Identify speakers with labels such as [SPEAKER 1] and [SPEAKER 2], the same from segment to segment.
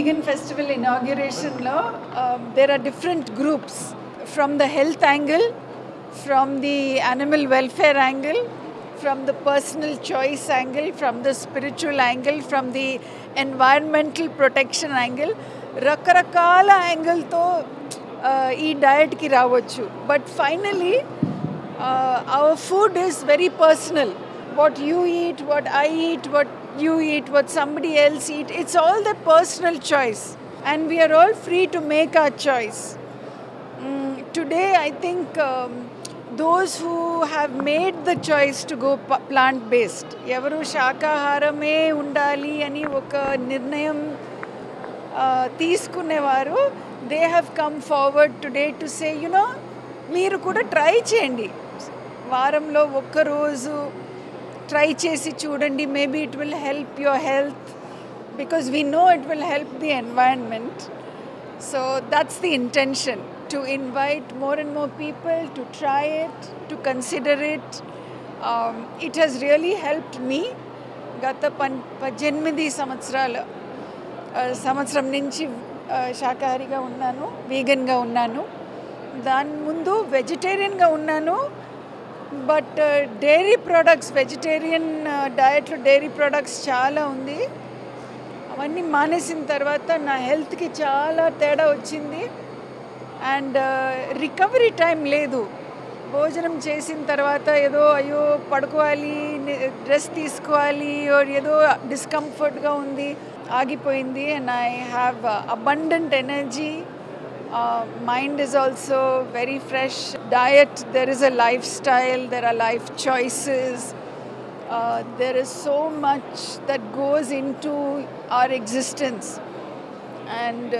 [SPEAKER 1] Vegan Festival inauguration lo there are different groups from the health angle, from the animal welfare angle, from the personal choice angle, from the spiritual angle, from the environmental protection angle. రకరకాల యాంగిల్తో ఈ డయట్కి రావచ్చు. But finally our food is very personal. What you eat, what I eat, what you eat, what somebody else eat, it's all the personal choice, and we are all free to make our choice. Today I think those who have made the choice to go plant based, evaru shakaharame undali ani oka nirnayam తీసుకునేవారు, they have come forward today to say, you know, మీరు కూడా try చేయండి, వారంలో ఒక్క రోజు try చేసి చూడండి, maybe it will help your health, because we know it will help the environment. So that's the intention, to invite more and more people to try it, to consider it. It has really helped me. గత 18 సంవత్సరం నుంచి శాకాహారిగా ఉన్నాను, వీగన్గా ఉన్నాను. దాని ముందు వెజిటేరియన్గా ఉన్నాను. But dairy products, vegetarian డయట్లో డైరీ ప్రొడక్ట్స్ చాలా ఉంది. అవన్నీ మానేసిన తర్వాత నా హెల్త్కి చాలా తేడా వచ్చింది. అండ్ రికవరీ టైం లేదు. భోజనం చేసిన తర్వాత ఏదో అయ్యో పడుకోవాలి, డ్రెస్ తీసుకోవాలి, ఏదో డిస్కంఫర్ట్గా ఉంది, ఆగిపోయింది. And I have abundant energy. Mind is also very fresh. Diet, there is a lifestyle, there are life choices. There is so much that goes into our existence. And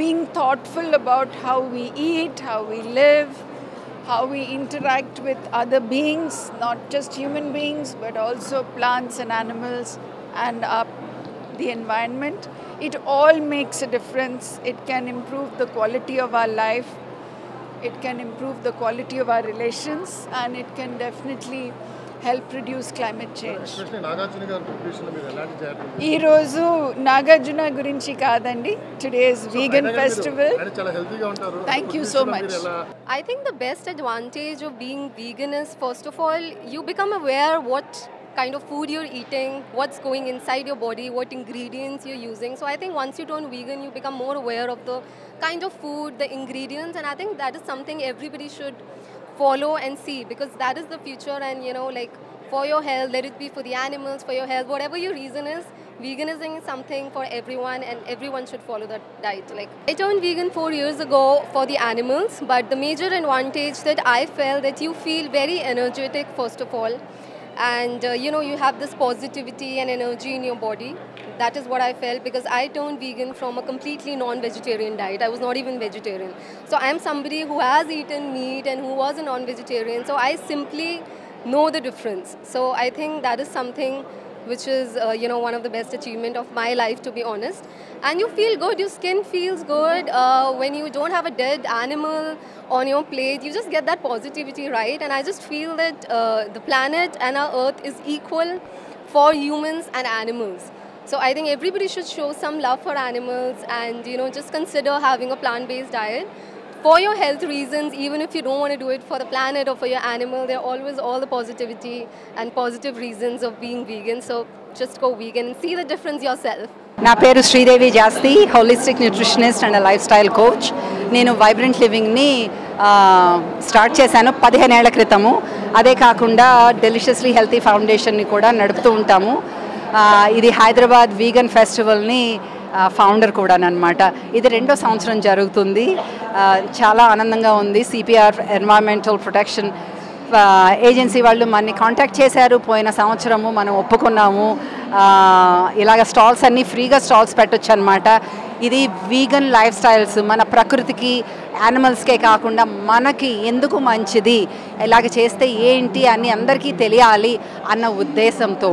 [SPEAKER 1] being thoughtful about how we eat, how we live, how we interact with other beings, not just human beings, but also plants and animals and the environment. It all makes a difference. It can improve the quality of our life. It can improve the quality of our relations, and it can definitely help reduce climate change. Ee roju Nagarjuna gurinchi kaadandi. Today is vegan festival. Thank you so much.
[SPEAKER 2] I think the best advantage of being vegan is, first of all, you become aware what kind of food you're eating, what's going inside your body, what ingredients you're using. So I think once you turn vegan, you become more aware of the kind of food, the ingredients, and I think that is something everybody should follow and see, because that is the future. And you know, like, for your health, let it be for the animals, for your health, whatever your reason is, veganism is something for everyone, and everyone should follow that diet. Like, I turned vegan 4 years ago for the animals, but the major advantage that I felt, that you feel very energetic first of all. And you know, you have this positivity and energy in your body. That is what I felt, because I turned vegan from a completely non-vegetarian diet. I was not even vegetarian. So I am somebody who has eaten meat and who was a non-vegetarian. So I simply know the difference. So I think that is something which is you know, one of the best achievement of my life, to be honest. And you feel good, your skin feels good when you don't have a dead animal on your plate. You just get that positivity, right? And I just feel that the planet and our earth is equal for humans and animals. So I think everybody should show some love for animals, and you know, just consider having a plant-based diet for your health reasons. Even if you don't want to do it for the planet or for your animal, there are always all the positivity and positive reasons of being vegan. So just go vegan and see the difference yourself.
[SPEAKER 3] నా పేరు Sridevi Jasti, holistic nutritionist and life style coach. నేను vibrant లివింగ్ని start చేశాను 15 ఏళ్ల క్రితము. అదే కాకుండా డెలిషియస్లీ healthy ఫౌండేషన్ని కూడా నడుపుతూ ఉంటాము. ఇది హైదరాబాద్ వీగన్ ఫెస్టివల్ని ఫౌండర్ కూడా అనమాట. ఇది 2వ సంవత్సరం జరుగుతుంది. చాలా ఆనందంగా ఉంది. సిపిఆర్ ఎన్వైరన్మెంటల్ ప్రొటెక్షన్ ఏజెన్సీ వాళ్ళు మనని కాంటాక్ట్ చేశారు. పోయిన సంవత్సరము మనం ఒప్పుకున్నాము, ఇలాగ స్టాల్స్ అన్నీ ఫ్రీగా స్టాల్స్ పెట్టొచ్చు అనమాట. ఇది వీగన్ లైఫ్ స్టైల్స్ మన ప్రకృతికి, యానిమల్స్కే కాకుండా మనకి ఎందుకు మంచిది, ఇలాగ చేస్తే ఏంటి అని అందరికీ తెలియాలి అన్న ఉద్దేశంతో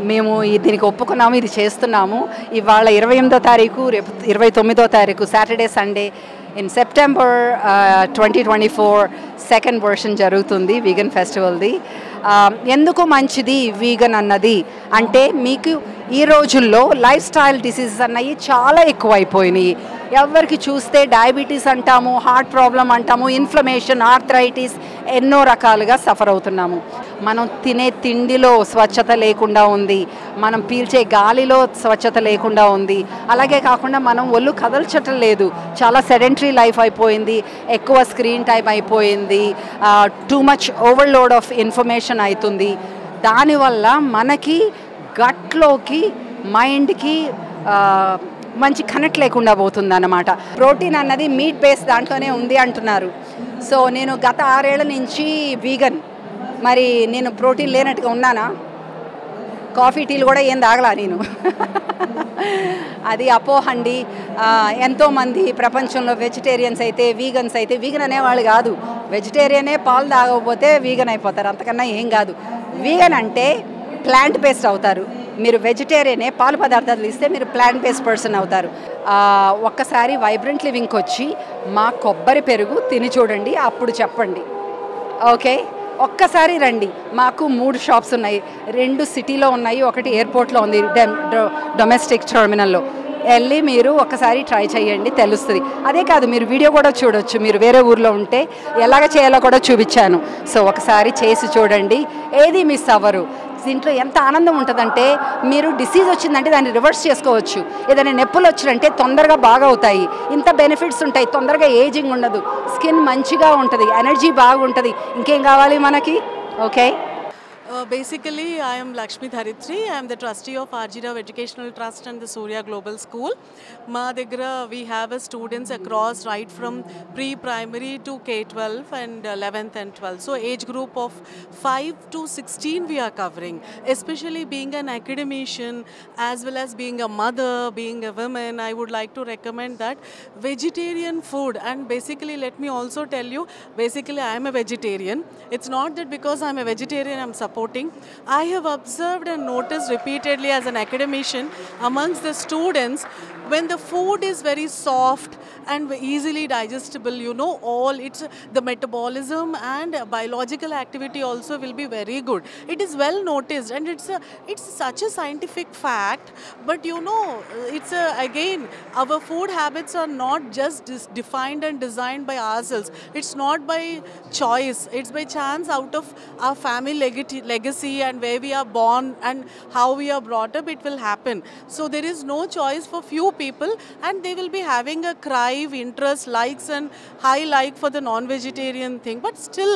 [SPEAKER 3] మేము దీనికి ఒప్పుకున్నాము, ఇది చేస్తున్నాము. ఇవాళ 28వ తారీఖు, రేపు 29వ తారీఖు, Saturday Sunday in September 2024 second version జరుగుతుంది వీగన్ ఫెస్టివల్ది. ఎందుకు మంచిది వీగన్ అన్నది అంటే మీకు ఈ రోజుల్లో లైఫ్ స్టైల్ డిసీజెస్ అన్నవి చాలా ఎక్కువైపోయినాయి. ఎవరికి చూస్తే డయాబెటీస్ అంటాము, హార్ట్ ప్రాబ్లం అంటాము, ఇన్ఫ్లమేషన్, ఆర్థరైటిస్ ఎన్నో రకాలుగా సఫర్ అవుతున్నాము. మనం తినే తిండిలో స్వచ్ఛత లేకుండా ఉంది, మనం పీల్చే గాలిలో స్వచ్ఛత లేకుండా ఉంది. అలాగే కాకుండా మనం ఒళ్ళు కదల్చటం లేదు, చాలా సెడెంటరీ లైఫ్ అయిపోయింది, ఎక్కువ స్క్రీన్ టైం అయిపోయింది, too much overload of information అవుతుంది. దానివల్ల మనకి గట్లోకి మైండ్కి మంచి కనెక్ట్ లేకుండా పోతుంది అన్నమాట. ప్రోటీన్ అన్నది మీట్ బేస్ దాంట్లోనే ఉంది అంటున్నారు. సో నేను గత 6 ఏళ్ల నుంచి వీగన్. మరి నేను ప్రోటీన్ లేనట్టుగా ఉన్నానా? కాఫీ టీలు కూడా ఏం తాగలా నేను. అది అపోహండి. ఎంతోమంది ప్రపంచంలో వెజిటేరియన్స్ అయితే వీగన్స్ అయితే వీగన్ అనేవాళ్ళు కాదు. వెజిటేరియనే పాలు తాగకపోతే వీగన్ అయిపోతారు, అంతకన్నా ఏం కాదు. వీగన్ అంటే ప్లాంట్ బేస్డ్ అవుతారు. మీరు వెజిటేరియనే పాలు పదార్థాలు ఇస్తే మీరు ప్లాంట్ బేస్డ్ పర్సన్ అవుతారు. ఒక్కసారి వైబ్రెంట్ లివింగ్కి వచ్చి మా కొబ్బరి పెరుగు తిని చూడండి, అప్పుడు చెప్పండి. ఓకే, ఒక్కసారి రండి. మాకు 3 షాప్స్ ఉన్నాయి, 2 సిటీలో ఉన్నాయి, ఒకటి ఎయిర్పోర్ట్లో ఉంది, డొమెస్టిక్ టెర్మినల్లో. వెళ్ళి మీరు ఒకసారి ట్రై చేయండి, తెలుస్తుంది. అదే కాదు, మీరు వీడియో కూడా చూడొచ్చు. మీరు వేరే ఊర్లో ఉంటే ఎలాగ చేయాలో కూడా చూపించాను. సో ఒకసారి చేసి చూడండి, ఏది మిస్ అవ్వరు. దీంట్లో ఎంత ఆనందం ఉంటుందంటే మీరు డిసీజ్ వచ్చిందంటే దాన్ని రివర్స్ చేసుకోవచ్చు. ఏదైనా నొప్పులు వచ్చినంటే తొందరగా బాగా అవుతాయి. ఇంత బెనిఫిట్స్ ఉంటాయి. తొందరగా ఏజింగ్ ఉండదు, స్కిన్ మంచిగా ఉంటుంది, ఎనర్జీ బాగుంటుంది. ఇంకేం కావాలి మనకి? Okay.
[SPEAKER 4] Basically, I am Lakshmi Dharitri. I am the trustee of Arjirav Educational Trust and the Surya Global School. Ma Digra, we have students across right from pre-primary to K-12 and 11th and 12th. So age group of 5 to 16 we are covering. Especially being an academician as well as being a mother, being a woman, I would like to recommend that vegetarian food. And basically, let me also tell you, basically I am a vegetarian. It's not that because I am a vegetarian I am supporting. I have observed and noticed repeatedly as an academician amongst the students, when the food is very soft and easily digestible, you know, all it's the metabolism and biological activity also will be very good. It is well noticed, and it's such a scientific fact. But you know, it's again, our food habits are not just defined and designed by ourselves. It's not by choice, it's by chance, out of our family legacy and where we are born and how we are brought up. It will happen. So there is no choice for few people, and they will be having a crave, interest, likes and high like for the non-vegetarian thing. But still,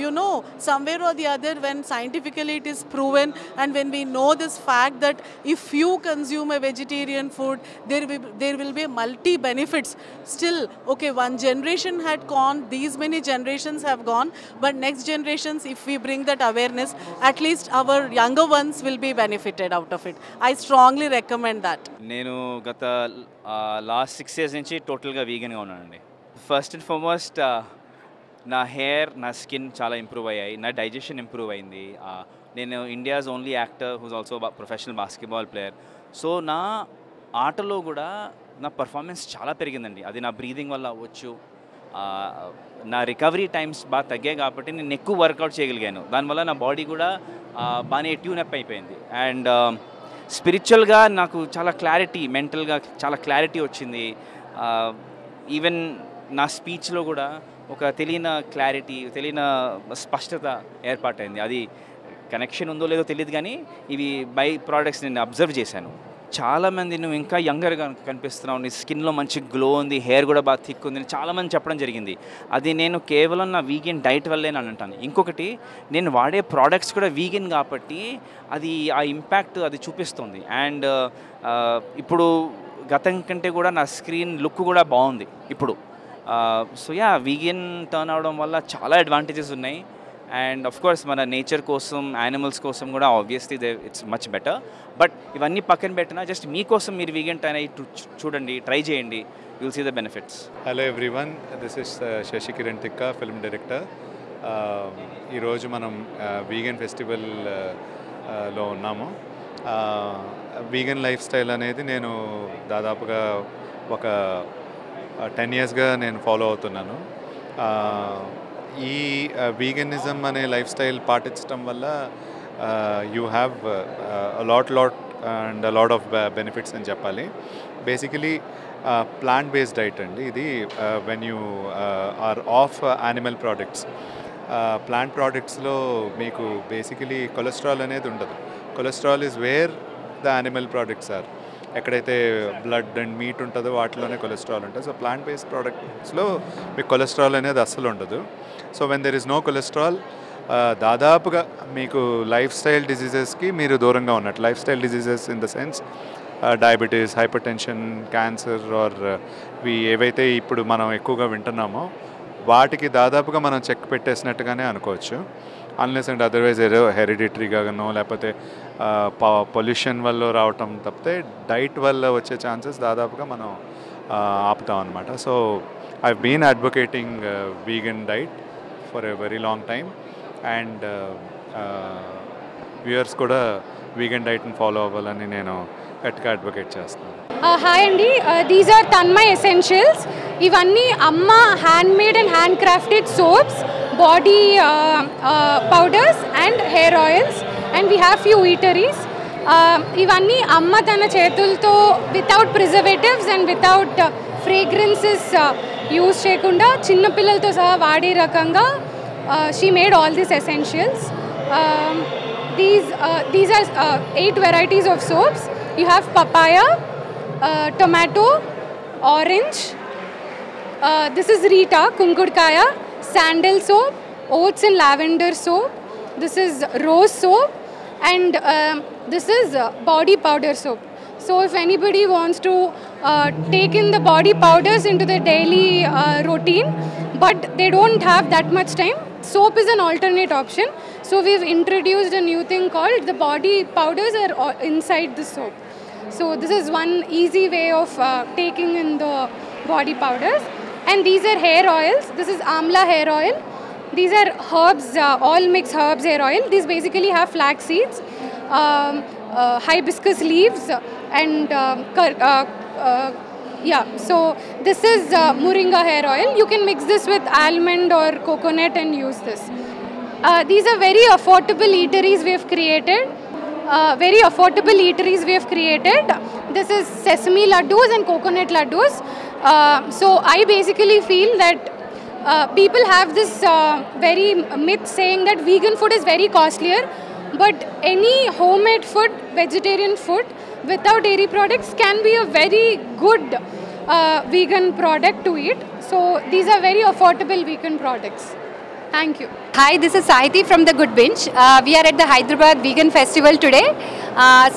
[SPEAKER 4] you know, somewhere or the other, when scientifically it is proven and when we know this fact that if you consume a vegetarian food, there will be multi benefits. Still, okay, one generation had gone, these many generations have gone, but next generations, if we bring that awareness, at least our younger ones will be benefited out of it. I strongly recommend that.
[SPEAKER 5] నేను గత last 6 years నుంచి టోటల్గా వీగన్గా ఉన్నానండి. First and foremost నా hair, నా skin చాలా improve అయ్యాయి, నా డైజెషన్ ఇంప్రూవ్ అయింది. నేను India's only actor who's also professional basketball player. So నా ఆటలో కూడా నా పర్ఫార్మెన్స్ చాలా పెరిగిందండి. అది నా బ్రీదింగ్ వల్ల అవ్వచ్చు, నా రికవరీ టైమ్స్ బాగా తగ్గాయి కాబట్టి నేను ఎక్కువ వర్కౌట్ చేయగలిగాను. దానివల్ల నా బాడీ కూడా బాగానే ట్యూనప్ అయిపోయింది. అండ్ స్పిరిచువల్గా నాకు చాలా క్లారిటీ, మెంటల్గా చాలా క్లారిటీ వచ్చింది. ఈవెన్ నా స్పీచ్లో కూడా ఒక తెలియని క్లారిటీ, తెలియని స్పష్టత ఏర్పాటైంది. అది కనెక్షన్ ఉందో లేదో తెలియదు, కానీ ఇవి బై ప్రోడక్ట్స్ నేను అబ్జర్వ్ చేశాను. చాలామంది నువ్వు ఇంకా యంగర్గా కనిపిస్తున్నావు, నీ స్కిన్లో మంచి గ్లో ఉంది, హెయిర్ కూడా బాగా థిక్ ఉంది, చాలామంది చెప్పడం జరిగింది. అది నేను కేవలం నా వీగన్ డైట్ వల్లే అని అంటాను. ఇంకొకటి, నేను వాడే ప్రోడక్ట్స్ కూడా వీగన్ కాబట్టి అది ఆ ఇంపాక్ట్ అది చూపిస్తుంది. అండ్ ఇప్పుడు గతం కంటే కూడా నా స్క్రీన్ లుక్ కూడా బాగుంది ఇప్పుడు. సో యా, వీగన్ టర్న్ అవడం వల్ల చాలా అడ్వాంటేజెస్ ఉన్నాయి. అండ్ ఆఫ్ కోర్స్ మన నేచర్ కోసం, యానిమల్స్ కోసం కూడా obviously it's much better. But ఇవన్నీ పక్కన పెట్టినా జస్ట్ మీకోసం మీరు వీగన్ టర్న్ అయ్యి చూడండి, ట్రై చేయండి, you will see the benefits.
[SPEAKER 6] Hello everyone, this is Shashi Kiran Tikka, film director. ఈరోజు మనం వీగన్ ఫెస్టివల్లో ఉన్నాము. వీగన్ లైఫ్ స్టైల్ అనేది నేను దాదాపుగా ఒక 10 yearsగా నేను ఫాలో అవుతున్నాను. ఈ వీగనిజం అనే లైఫ్ స్టైల్ పాటించడం వల్ల you have lot and lot of benefits అని చెప్పాలి. బేసికలీ ప్లాంట్ బేస్డ్ డైట్ అండి ఇది. When you are off animal products, plant ప్రోడక్ట్స్లో మీకు బేసికలీ కొలెస్ట్రాల్ అనేది ఉండదు. Cholesterol is where the animal products are. ఎక్కడైతే బ్లడ్ అండ్ మీట్ ఉంటుందో వాటిలోనే కొలెస్ట్రాల్ ఉంటుంది. సో ప్లాంట్ బేస్డ్ ప్రోడక్ట్స్లో మీకు కొలెస్ట్రాల్ అనేది అస్సలు ఉండదు. So when there is no cholesterol, దాదాపుగా మీకు లైఫ్ స్టైల్ డిజీజెస్కి మీరు దూరంగా ఉన్నట్టు. Lifestyle diseases in the sense diabetes, hypertension, cancer or ఏవైతే ఇప్పుడు మనం ఎక్కువగా వింటున్నామో వాటికి దాదాపుగా మనం చెక్ పెట్టేసినట్టుగానే అనుకోవచ్చు. అన్లెస్ అండ్ అదర్వైజ్ ఏదో హెరిడిటరీగానో లేకపోతే పొల్యూషన్ వల్ల రావటం తప్పితే డైట్ వల్ల వచ్చే ఛాన్సెస్ దాదాపుగా మనం ఆపుతాం అనమాట. So I been advocating vegan diet for a very long time and viewers కూడా వీగన్ డైట్ని ఫాలో అవ్వాలని నేను గట్టిగా అడ్వకేట్ చేస్తున్నాను.
[SPEAKER 7] హాయ్ అండి, దీస్ ఆర్ తన్మయ్ ఎసెన్షియల్స్. ఇవన్నీ అమ్మ hand made and hand crafted soaps, body powders and hair oils, and we have few eateries. ఇవన్నీ అమ్మ తన చేతులతో without preservatives and without fragrances use చేయకుండా చిన్నపిల్లలతో సహా వాడే రకంగా she made all these essentials. These are 8 varieties of soaps. You have papaya, tomato, orange, this is Rita, Kunkudkaya, sandal soap, oats and lavender soap, this is rose soap, and this is body powder soap. So if anybody wants to take in the body powders into their daily routine, but they don't have that much time, soap is an alternate option. So we've introduced a new thing called the body powders are inside the soap. So this is one easy way of taking in the body powders. And these are hair oils. This is amla hair oil. These are herbs, all mixed herbs hair oil. These basically have flax seeds, hibiscus leaves, and yeah. So this is moringa hair oil. You can mix this with almond or coconut and use this. These are very affordable eateries we have created. This is sesame laddus and coconut laddus. So I basically feel that people have this very myth saying that vegan food is very costlier, but any homemade food, vegetarian food without dairy products can be a very good vegan product to eat. So these are very affordable vegan products. Thank you.
[SPEAKER 8] Hi, this is Sahiti from The Good Binge. We are at the Hyderabad Vegan Festival today.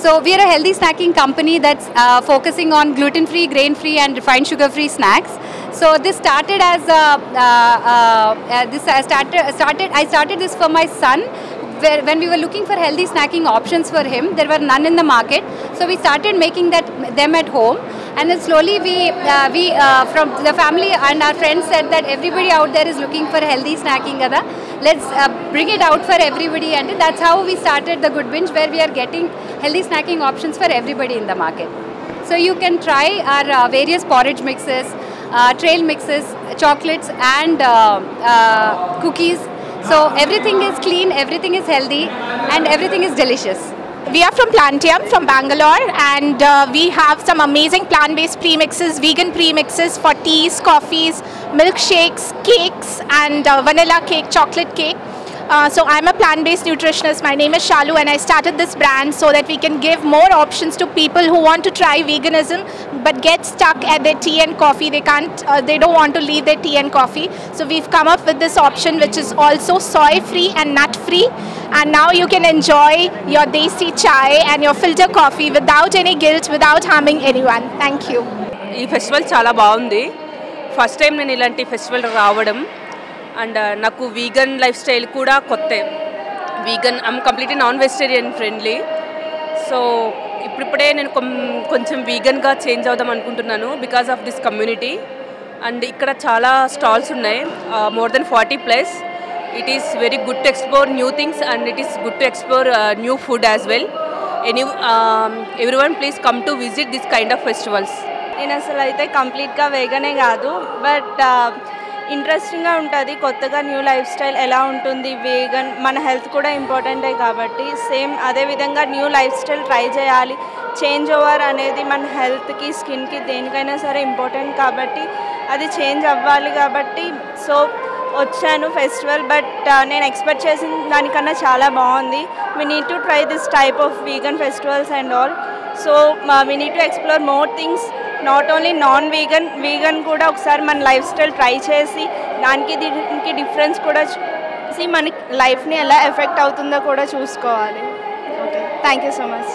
[SPEAKER 8] So we are a healthy snacking company that's focusing on gluten-free, grain-free and refined sugar-free snacks. So this started as I started this for my son. When we were looking for healthy snacking options for him, there were none in the market. So we started making them at home. And then slowly we from the family and our friends said that everybody out there is looking for healthy snacking. Let's bring it out for everybody, and that's how we started The Good Binge, where we are getting healthy snacking options for everybody in the market. So you can try our various porridge mixes, trail mixes, chocolates and cookies. So everything is clean, everything is healthy and everything is delicious.
[SPEAKER 9] We are from Plantium, from Bangalore, and we have some amazing plant-based premixes, vegan premixes for teas, coffees, milkshakes, cakes, and vanilla cake, chocolate cake. So I'm a plant-based nutritionist. My name is Shalu, and I started this brand so that we can give more options to people who want to try veganism but get stuck at their tea and coffee. They don't want to leave their tea and coffee. So we've come up with this option which is also soy-free and nut-free. And now you can enjoy your desi chai and your filter coffee without any guilt, without harming anyone. Thank you.
[SPEAKER 10] ఈ festival చాలా బాగుంది. First time నేను ఇలాంటి festival రావడం, and నాకు vegan life style కూడా కొత్తే. Vegan I'm completely non vegetarian friendly. So ఇప్పుడిప్పుడే నేను కొంచెం వీగన్గా చేంజ్ అవుదాం అనుకుంటున్నాను because of this community. And ఇక్కడ చాలా స్టాల్స్ ఉన్నాయి, more than 40+. It is very good to explore new things, and it is good to explore new food as well. Everyone please come to visit this kind of festivals.
[SPEAKER 11] నేను అసలు అయితే కంప్లీట్గా వేగనే కాదు, but ఇంట్రెస్టింగ్గా ఉంటుంది. కొత్తగా new life style ఎలా ఉంటుంది వేగన్, మన హెల్త్ కూడా ఇంపార్టెంటే కాబట్టి సేమ్ అదేవిధంగా న్యూ లైఫ్ స్టైల్ ట్రై చేయాలి. చేంజ్ ఓవర్ అనేది మన హెల్త్కి, స్కిన్కి, దేనికైనా సరే ఇంపార్టెంట్ కాబట్టి అది చేంజ్ అవ్వాలి కాబట్టి సో వచ్చాను ఫెస్టివల్. బట్ నేను ఎక్స్పెక్ట్ చేసిన దానికన్నా చాలా బాగుంది. We need to try this type of vegan festivals and all. So we need to explore more things, not only non vegan, vegan కూడా ఒకసారి మన లైఫ్ స్టైల్ ట్రై చేసి దానికి దీనికి డిఫరెన్స్ కూడా చూసి మన లైఫ్ని ఎలా ఎఫెక్ట్ అవుతుందో కూడా చూసుకోవాలి. Okay, thank you so much.